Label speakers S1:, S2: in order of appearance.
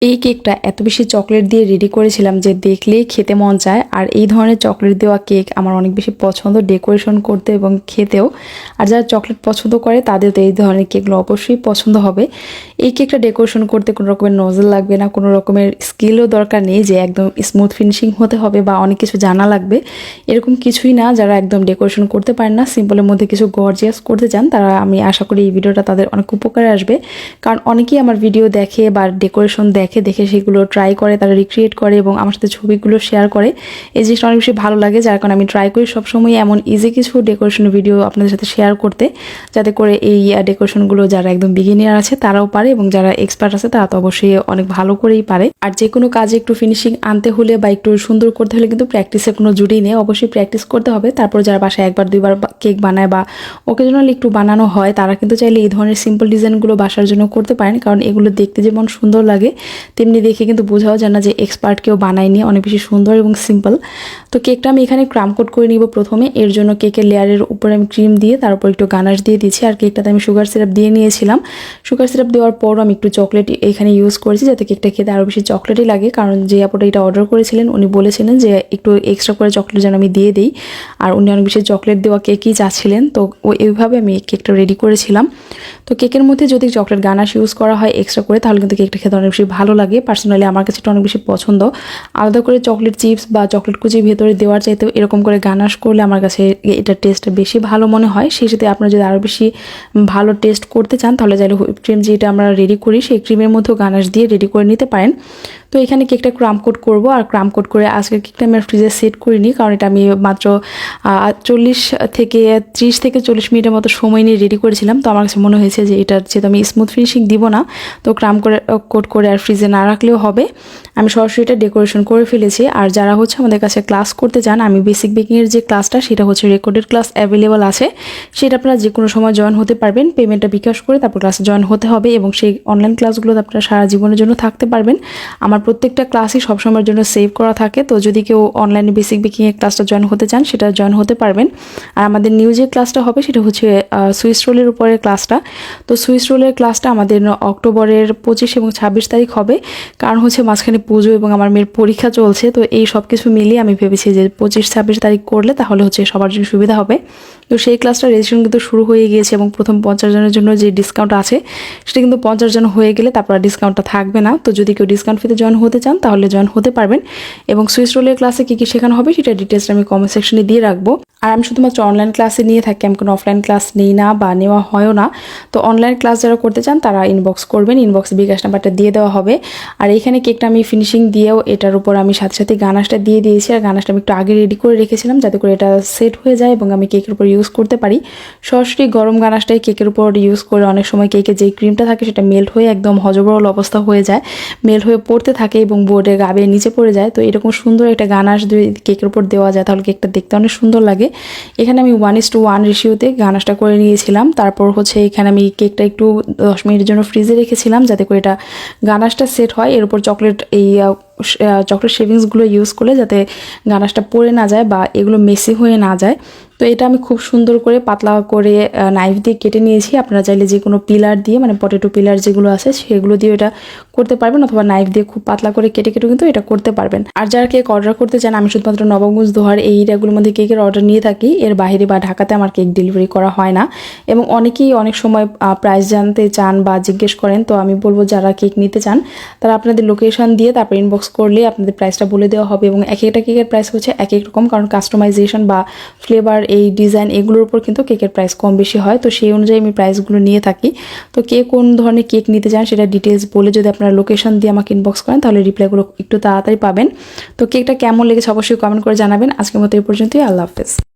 S1: এই কেকটা এত বেশি চকলেট দিয়ে রেডি করেছিলাম যে দেখলেই খেতে মন চায়। আর এই ধরনের চকলেট দেওয়া কেক আমার অনেক বেশি পছন্দ, ডেকোরেশন করতে এবং খেতেও। আর যারা চকলেট পছন্দ করে তাদের তো এই ধরনের কেকগুলো অবশ্যই পছন্দ হবে। এই কেকটা ডেকোরেশন করতে কোনো রকমের নজল লাগবে না, কোনো রকমের স্কিলও দরকার নেই যে একদম স্মুথ ফিনিশিং হতে হবে বা অনেক কিছু জানা লাগবে, এরকম কিছুই না। যারা একদম ডেকোরেশন করতে পারেন না, সিম্পলের মধ্যে কিছু গর্জিয়াস করতে চান, তারা আমি আশা করি এই ভিডিওটা তাদের অনেক উপকারে আসবে। কারণ অনেকেই আমার ভিডিও দেখে বা ডেকোরেশন দেখে সেগুলো ট্রাই করে, তারা রিক্রিয়েট করে এবং আমার সাথে ছবিগুলো শেয়ার করে। এই জিনিসটা অনেক বেশি ভালো লাগে, যার কারণে আমি ট্রাই করি সবসময় এমন ইজি কিছু ডেকোরেশনের ভিডিও আপনাদের সাথে শেয়ার করতে, যাতে করে এই ডেকোরেশনগুলো যারা একদম বিগিনার আছে তারাও পারে এবং যারা এক্সপার্ট আছে তারা তো অবশ্যই অনেক ভালো করেই পারে। আর যে কোনো কাজে একটু ফিনিশিং আনতে হলে বা একটু সুন্দর করতে হলে কিন্তু প্র্যাকটিসের কোনো জুড়ি নেই, অবশ্যই প্র্যাকটিস করতে হবে। তারপর যারা বাসায় একবার দুইবার কেক বানায় বা ওকেজনালি একটু বানানো হয়, তারা কিন্তু চাইলে এই ধরনের সিম্পল ডিজাইনগুলো বাসার জন্য করতে পারেন। কারণ এগুলো দেখতে যেমন সুন্দর লাগে, তেমনি দেখে কিন্তু বোঝাও যায় না যে এক্সপার্ট কেউ বানায়নি, অনেক বেশি সুন্দর এবং সিম্পল। তো কেকটা আমি এখানে ক্রাম কোট করে নিব প্রথমে। এর জন্য কেকের লেয়ারের উপরে আমি ক্রিম দিয়ে তার উপর একটু গানাশ দিয়ে দিচ্ছি। আর কেকটাতে আমি সুগার সিরাপ দিয়ে নিয়েছিলাম। সুগার সিরাপ দেওয়ার পর আমি একটু চকলেট এখানে ইউজ করেছি, যাতে কেকটা খেতে আরও বেশি চকলেটই লাগে। কারণ যে আপুটা এটা অর্ডার করেছিলেন উনি বলেছিলেন যে একটু এক্সট্রা করে চকলেট যেন আমি দিয়ে দিই, আর উনি অনেক বেশি চকলেট দেওয়া কেকই চাচ্ছিলেন। তো এইভাবে আমি কেকটা রেডি করেছিলাম। তো কেকের মধ্যে যদি চকলেট গানাশ ইউজ করা হয় এক্সট্রা করে, তাহলে কিন্তু কেকটা খেতে অনেক বেশি ভালো লাগে। পার্সোনালি আমার কাছে এটা অনেক বেশি পছন্দ। আলাদা করে চকলেট চিপস বা চকলেট কুচি ভেতরে দেওয়ার চাইতেও এরকম করে গানাশ করলে আমার কাছে এটা টেস্ট বেশি ভালো মনে হয়। সেই সাথে আপনারা যদি আরও বেশি ভালো টেস্ট করতে চান, তাহলে চাইলে হুইপ ক্রিম যেটা আমরা রেডি করি সেই ক্রিমের মধ্যেও গানাশ দিয়ে রেডি করে নিতে পারেন। তো এখানে কেকটা ক্রাম কোট করবো। আর ক্রাম কোট করে আজকের কেকটা আমি ফ্রিজে সেট করিনি, কারণ এটা আমি মাত্র 30 থেকে 40 মিনিটের মতো সময় নিয়ে রেডি করেছিলাম। তো আমার কাছে মনে হয়েছে যে এটা যেহেতু আমি স্মুথ ফিনিশিং দিব না, তো ক্রাম করে কোট করে আর ফ্রিজে না রাখলেও হবে। আমি সরাসরি এটা ডেকোরেশন করে ফেলেছি। আর যারা আমাদের কাছে ক্লাস করতে চান, আমি বেসিক বেকিংয়ের যে ক্লাসটা সেটা রেকর্ডেড ক্লাস অ্যাভেলেবল আছে, সেটা আপনারা যে কোনো সময় জয়েন হতে পারবেন। পেমেন্টটা বিকাশ করে তারপর ক্লাসে জয়েন হতে হবে এবং সেই অনলাইন ক্লাসগুলোতে আপনারা সারা জীবনের জন্য থাকতে পারবেন। আমার প্রত্যেকটা ক্লাসই সবসময়ের জন্য সেভ করা থাকে। তো যদি কেউ অনলাইনে বেসিক বেকিংয়ের ক্লাসটা জয়েন হতে চান, সেটা জয়েন হতে পারবেন। আর আমাদের নিউ যে ক্লাসটা হবে সেটা সুইস রোলের উপরের ক্লাসটা। তো সুইস রোলের ক্লাসটা আমাদের অক্টোবরের 25 এবং 26 তারিখ হবে। কারণ মাঝখানে পুজো এবং আমার মেয়ের পরীক্ষা চলছে। তো এই সব কিছু মিলিয়ে আমি ভেবেছি যে 25-26 তারিখ করলে তাহলে সবার জন্য সুবিধা হবে। তো সেই ক্লাসটা রেজিস্ট্রেশন কিন্তু শুরু হয়ে গিয়েছে এবং প্রথম 50 জনের জন্য যে ডিসকাউন্ট আছে সেটা কিন্তু 50 জন হয়ে গেলে তারপর ডিসকাউন্টটা থাকবে না। তো যদি কেউ ডিসকাউন্ট ফিতে জয়েন হতে চান তাহলে জয়েন হতে পারবেন। এবং সুইস রোলের ক্লাসে কী কী শেখানো হবে সেটা ডিটেলসটা আমি কমেন্ট সেকশনে দিয়ে রাখবো। আর আমি শুধুমাত্র অনলাইন ক্লাসে নিয়ে থাকি, আমি কোনো অফলাইন ক্লাস নিই না বা নেওয়া হয়ও না। তো অনলাইন ক্লাস যারা করতে চান তারা ইনবক্স করবেন, ইনবক্সে বিকাশ নাম্বারটা দিয়ে দেওয়া হবে। আর এইখানে কেকটা আমি ফিনিশিং দিয়েও এটার উপর আমি সাথে সাথে গানাশটা দিয়ে দিয়েছি। আর গানাশটা আমি একটু আগে রেডি করে রেখেছিলাম যাতে করে এটা সেট হয়ে যায় এবং আমি কেকের উপর ইউজ করতে পারি। সরাসরি গরম গানাশটাই কেকের উপর ইউজ করে অনেক সময় কেকের যে ক্রিমটা থাকে সেটা মেল্ট হয়ে একদম হজবরল অবস্থা হয়ে যায়, মেল্ট হয়ে পড়তে থাকে এবং বোর্ডে গাবে নিচে পড়ে যায়। তো এরকম সুন্দর একটা গানাশ যদি কেকের উপর দেওয়া যায় তাহলে কেকটা দেখতে অনেক সুন্দর লাগে। এখানে আমি 1:1 রেশিওতে গানাশটা করে নিয়েছিলাম। তারপর এখানে আমি কেকটা একটু 10 মিনিটের জন্য ফ্রিজে রেখেছিলাম যাতে করে এটা গানাশটা সেট হয়। এর উপর চকলেট শেভিংসগুলো ইউজ করলে যাতে গানাশটা পড়ে না যায় বা এগুলো মেসি হয়ে না যায়। তো এটা আমি খুব সুন্দর করে পাতলা করে নাইফ দিয়ে কেটে নিয়েছি। আপনারা চাইলে যে কোনো পিলার দিয়ে, মানে পটেটো পিলার যেগুলো আছে সেগুলো দিয়ে এটা করতে পারবেন, অথবা নাইফ দিয়ে খুব পাতলা করে কেটে কিন্তু এটা করতে পারবেন। আর যারা কেক অর্ডার করতে চান, আমি শুধুমাত্র নবাবগঞ্জ, দোহার এই এরিয়াগুলোর মধ্যে কেকের অর্ডার নিয়ে থাকি। এর বাইরে বা ঢাকাতে আমার কেক ডেলিভারি করা হয় না। এবং অনেকেই অনেক সময় প্রাইস জানতে চান বা জিজ্ঞেস করেন। তো আমি বলবো যারা কেক নিতে চান তারা আপনাদের লোকেশন দিয়ে তারপর ইনবক্স করলে আপনাদের প্রাইসটা বলে দেওয়া হবে। এবং এক একটা কেকের প্রাইস এক এক রকম, কারণ কাস্টমাইজেশন বা ফ্লেভার, এই ডিজাইন এগুলোর উপর কিন্তু কেকের প্রাইস কম বেশি হয়। তো সেই অনুযায়ী আমি প্রাইসগুলো নিয়ে থাকি। তো কে কোন ধরনের কেক নিতে চান সেটা ডিটেলস বলে যদি আপনারা লোকেশন দিয়ে আমাকে ইনবক্স করেন তাহলে রিপ্লাইগুলো একটু তাড়াতাড়ি পাবেন। তো কেকটা কেমন লেগেছে অবশ্যই কমেন্ট করে জানাবেন। আজকের মতো এই পর্যন্তই। আল্লাহ হাফেজ।